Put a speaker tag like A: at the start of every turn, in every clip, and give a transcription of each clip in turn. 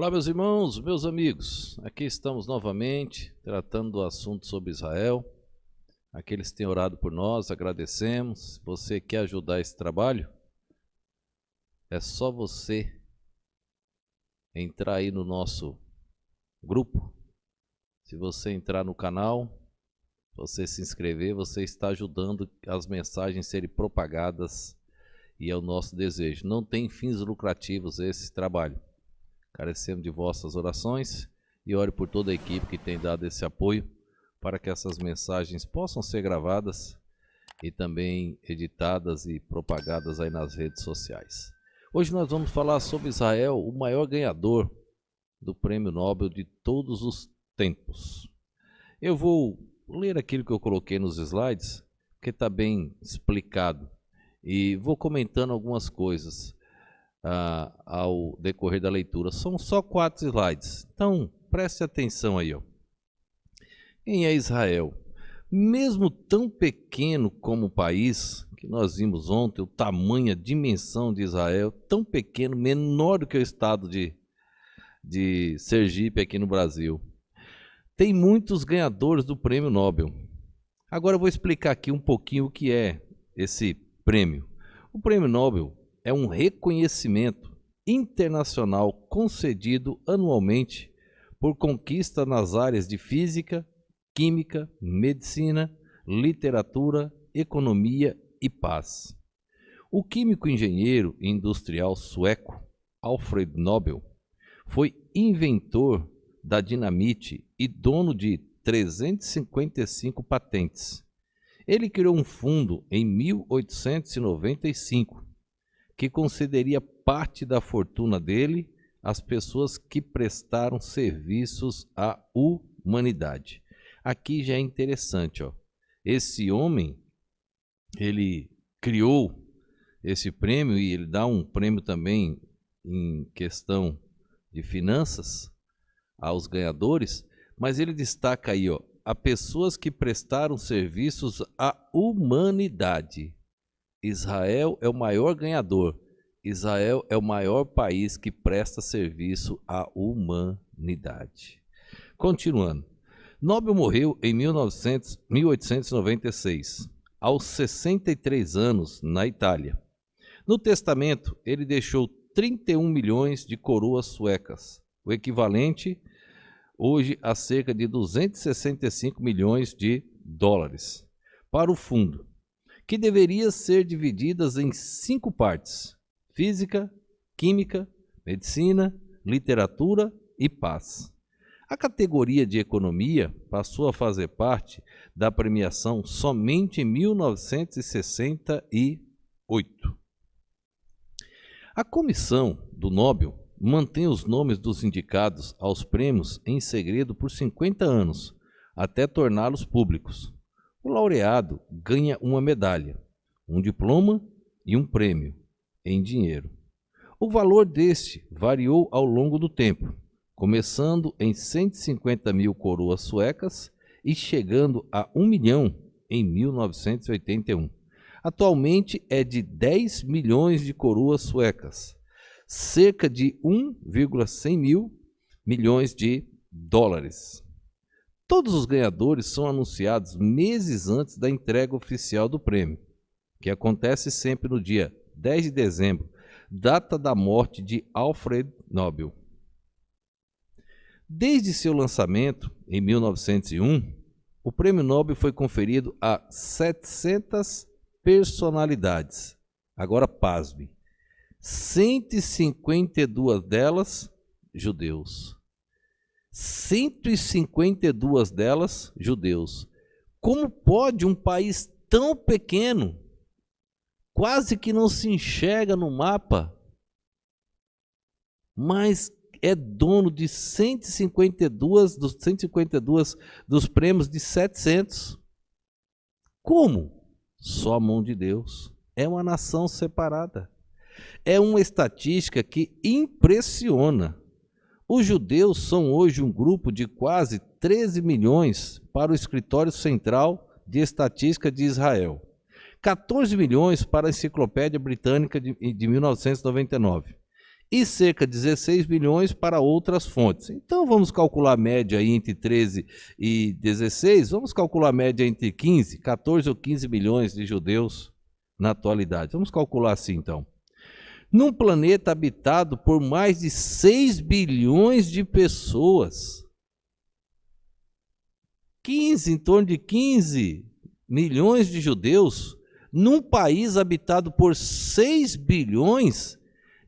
A: Olá, meus irmãos, meus amigos. Aqui estamos novamente tratando do assunto sobre Israel. Aqueles que têm orado por nós, agradecemos. Se você quer ajudar esse trabalho, é só você entrar aí no nosso grupo. Se você entrar no canal, você se inscrever, você está ajudando as mensagens serem propagadas e é o nosso desejo. Não tem fins lucrativos esse trabalho. Carecemos de vossas orações e ore por toda a equipe que tem dado esse apoio para que essas mensagens possam ser gravadas e também editadas e propagadas aí nas redes sociais. Hoje nós vamos falar sobre Israel, o maior ganhador do Prêmio Nobel de todos os tempos. Eu vou ler aquilo que eu coloquei nos slides, que está bem explicado, e vou comentando algumas coisas ao decorrer da leitura. São só 4 slides, então preste atenção aí. Quem é Israel? Mesmo tão pequeno como o país, que nós vimos ontem, o tamanho, a dimensão de Israel, tão pequeno, menor do que o estado de Sergipe aqui no Brasil. Tem muitos ganhadores do Prêmio Nobel. Agora eu vou explicar aqui um pouquinho o que é esse prêmio. O Prêmio Nobel é um reconhecimento internacional concedido anualmente por conquista nas áreas de física, química, medicina, literatura, economia e paz. O químico, engenheiro e industrial sueco Alfred Nobel foi inventor da dinamite e dono de 355 patentes. Ele criou um fundo em 1895 que concederia parte da fortuna dele às pessoas que prestaram serviços à humanidade. Aqui já é interessante, esse homem, ele criou esse prêmio e ele dá um prêmio também em questão de finanças aos ganhadores, mas ele destaca aí, a pessoas que prestaram serviços à humanidade. Israel é o maior ganhador. Israel é o maior país que presta serviço à humanidade. Continuando. Nobel morreu em 1896, aos 63 anos, na Itália. No testamento, ele deixou 31 milhões de coroas suecas, o equivalente hoje a cerca de 265 milhões de dólares, para o fundo, que deveria ser divididas em 5 partes: física, química, medicina, literatura e paz. A categoria de economia passou a fazer parte da premiação somente em 1968. A comissão do Nobel mantém os nomes dos indicados aos prêmios em segredo por 50 anos, até torná-los públicos. O laureado ganha uma medalha, um diploma e um prêmio em dinheiro. O valor deste variou ao longo do tempo, começando em 150 mil coroas suecas e chegando a 1 milhão em 1981. Atualmente é de 10 milhões de coroas suecas, cerca de 1,100 mil milhões de dólares. Todos os ganhadores são anunciados meses antes da entrega oficial do prêmio, que acontece sempre no dia 10 de dezembro, data da morte de Alfred Nobel. Desde seu lançamento, em 1901, o Prêmio Nobel foi conferido a 700 personalidades. Agora, pasme, 152 delas judeus. 152 delas judeus. Como pode um país tão pequeno, quase que não se enxerga no mapa, mas é dono de 152 dos prêmios de 700? Como? Só a mão de Deus. É uma nação separada. É uma estatística que impressiona. Os judeus são hoje um grupo de quase 13 milhões para o Escritório Central de Estatística de Israel, 14 milhões para a Enciclopédia Britânica de 1999 e cerca de 16 bilhões para outras fontes. Então vamos calcular a média aí entre 13 e 16, vamos calcular a média entre 15, 14 ou 15 milhões de judeus na atualidade. Vamos calcular assim então. Num planeta habitado por mais de 6 bilhões de pessoas, 15, em torno de 15 milhões de judeus, num país habitado por 6 bilhões,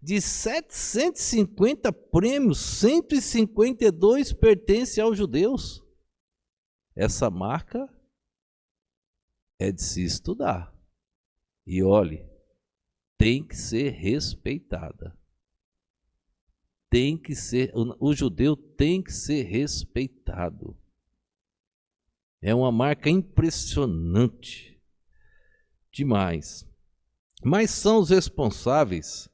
A: de 750 prêmios, 152 pertencem aos judeus. Essa marca é de se estudar. E olhe, tem que ser respeitada. Tem que ser, o judeu tem que ser respeitado. É uma marca impressionante. Demais. Mas são os responsáveis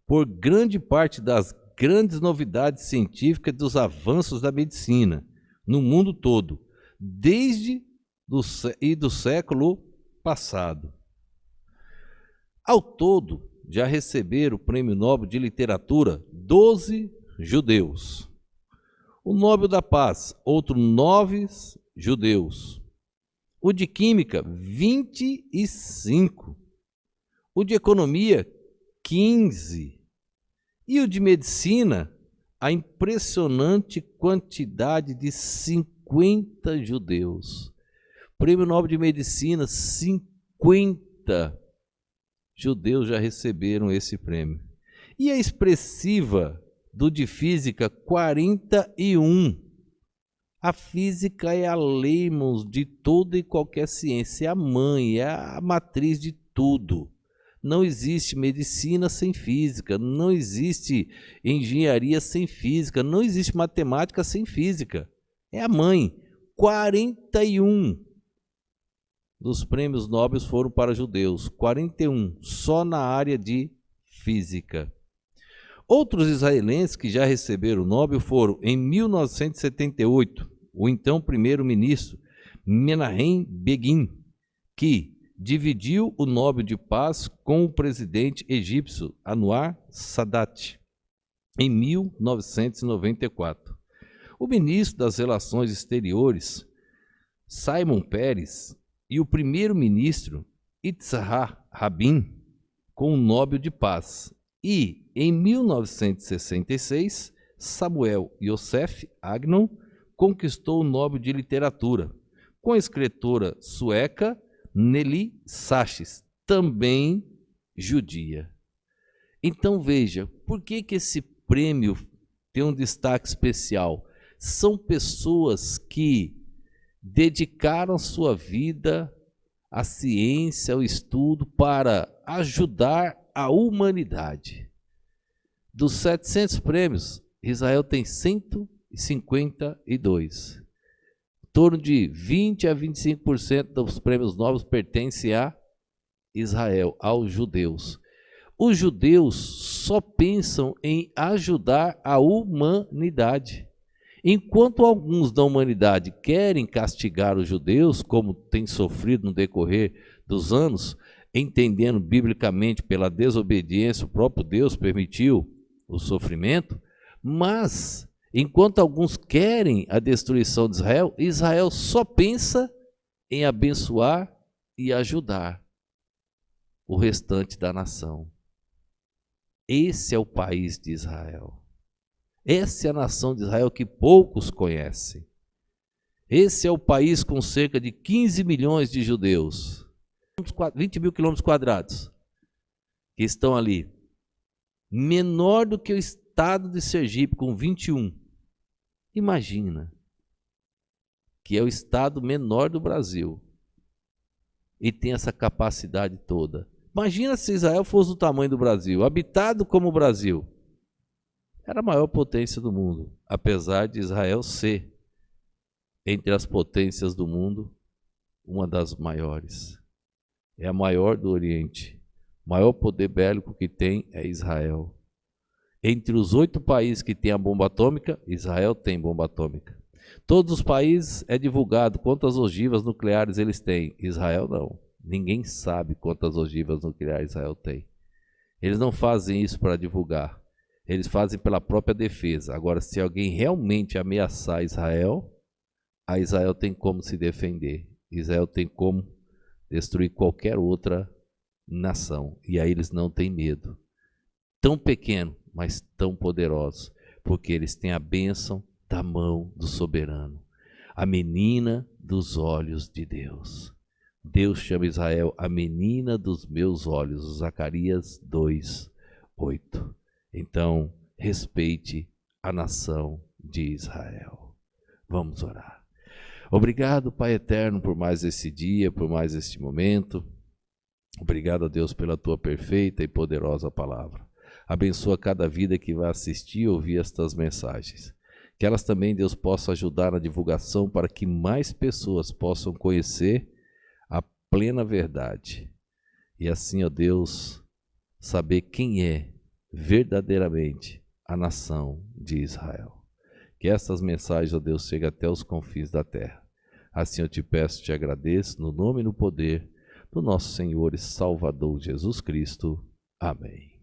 A: por grande parte das grandes novidades científicas e dos avanços da medicina no mundo todo, desde do século passado. Ao todo, já receberam o Prêmio Nobel de Literatura 12 judeus. O Nobel da Paz, outro 9 judeus. O de Química, 25. O de Economia, 15. E o de Medicina, a impressionante quantidade de 50 judeus. Prêmio Nobel de Medicina, 50 judeus já receberam esse prêmio. E a expressiva do de Física, 41. A física é a lemos de toda e qualquer ciência, é a mãe, é a matriz de tudo. Não existe medicina sem física, não existe engenharia sem física, não existe matemática sem física. É a mãe. 41 dos prêmios Nobel foram para judeus, 41 só na área de física. Outros israelenses que já receberam o Nobel foram, em 1978, o então primeiro-ministro Menahem Begin, que dividiu o Nobel de Paz com o presidente egípcio Anwar Sadat, em 1994. O ministro das Relações Exteriores, Simon Peres, e o primeiro-ministro Yitzhak Rabin, com o Nobel de Paz. E, em 1966, Samuel Yosef Agnon conquistou o Nobel de Literatura, com a escritora sueca Nelly Sachs, também judia. Então veja, por que esse prêmio tem um destaque especial? São pessoas que dedicaram sua vida à ciência, ao estudo, para ajudar a humanidade. Dos 700 prêmios, Israel tem 152. Em torno de 20 a 25% dos prêmios Nobel pertencem a Israel, aos judeus. Os judeus só pensam em ajudar a humanidade. Enquanto alguns da humanidade querem castigar os judeus, como tem sofrido no decorrer dos anos, entendendo biblicamente pela desobediência, o próprio Deus permitiu o sofrimento, mas enquanto alguns querem a destruição de Israel, Israel só pensa em abençoar e ajudar o restante da nação. Esse é o país de Israel. Essa é a nação de Israel que poucos conhecem. Esse é o país com cerca de 15 milhões de judeus, 20 mil quilômetros quadrados, que estão ali. Menor do que o estado de Sergipe, com 21. Imagina que é o estado menor do Brasil e tem essa capacidade toda. Imagina se Israel fosse do tamanho do Brasil, habitado como o Brasil. Era a maior potência do mundo, apesar de Israel ser, entre as potências do mundo, uma das maiores. É a maior do Oriente. O maior poder bélico que tem é Israel. Entre os 8 países que têm a bomba atômica, Israel tem bomba atômica. Todos os países é divulgado quantas ogivas nucleares eles têm. Israel não. Ninguém sabe quantas ogivas nucleares Israel tem. Eles não fazem isso para divulgar. Eles fazem pela própria defesa. Agora, se alguém realmente ameaçar Israel, a Israel tem como se defender. Israel tem como destruir qualquer outra nação. E aí eles não têm medo. Tão pequeno, mas tão poderosos, porque eles têm a bênção da mão do soberano, a menina dos olhos de Deus. Deus chama Israel a menina dos meus olhos, Zacarias 2:8. Então, respeite a nação de Israel. Vamos orar. Obrigado, Pai eterno, por mais esse dia, por mais este momento. Obrigado a Deus pela tua perfeita e poderosa palavra. Abençoa cada vida que vai assistir e ouvir estas mensagens. Que elas também, Deus, possam ajudar na divulgação para que mais pessoas possam conhecer a plena verdade. E assim, ó Deus, saber quem é verdadeiramente a nação de Israel. Que essas mensagens, ó Deus, cheguem até os confins da terra. Assim eu te peço, te agradeço, no nome e no poder do nosso Senhor e Salvador Jesus Cristo. Amém.